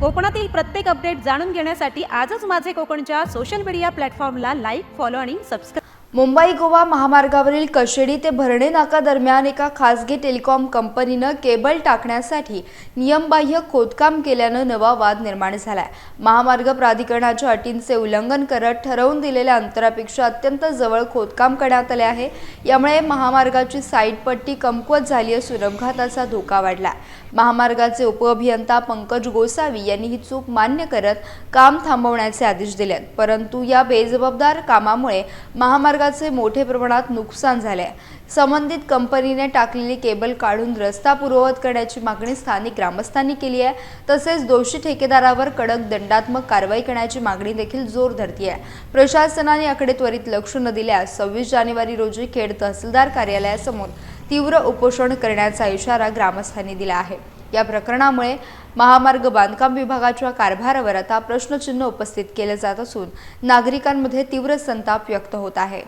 कोकणातील प्रत्येक अपडेट जाणून घेण्यासाठी आजच माझे कोकणच्या सोशल मीडिया प्लॅटफॉर्मला लाईक, फॉलो आणि सबस्क्राईब। मुंबई गोवा महामार्गावरील कशेडी ते भरणे नाका दरम्यान एका खासगी टेलिकॉम कंपनीनं केबल टाकण्यासाठी नियमबाह्य खोदकाम केल्यानं नवा वाद निर्माण झालाय। महामार्ग प्राधिकरणाच्या अटींचे उल्लंघन करत ठरवून दिलेल्या अंतरापेक्षा अत्यंत जवळ खोदकाम करण्यात आले आहे। यामुळे महामार्गाची साईड पट्टी कमकुवत झाली असून अपघाताचा धोका वाढला। महामार्गाचे उपअभियंता पंकज गोसावी यांनी ही चूक मान्य करत काम थांबवण्याचे आदेश दिले, परंतु या बेजबाबदार कामामुळे महामार्गाचे मोठे प्रमाणात नुकसान झाले। संबंधित कंपनीने टाकलेली केबल काढून रस्ता पूर्ववत करण्याची मागणी स्थानिक ग्रामस्थांनी केली आहे। तसेच दोषी ठेकेदारावर कडक दंडात्मक कारवाई करण्याची मागणी देखील जोर धरते आहे। प्रशासनाने याकडे त्वरित लक्ष न दिल्यास 26 जानेवारी रोजी खेड तहसीलदार कार्यालयासमोर तीव्र उपोषण करण्याचा इशारा ग्रामस्थांनी दिला आहे। या प्रकरणामुळे महामार्ग बांधकाम विभागाच्या कारभारावर आता प्रश्नचिन्ह उपस्थित केले जात असून नागरिकांमध्ये तीव्र संताप व्यक्त होत आहे।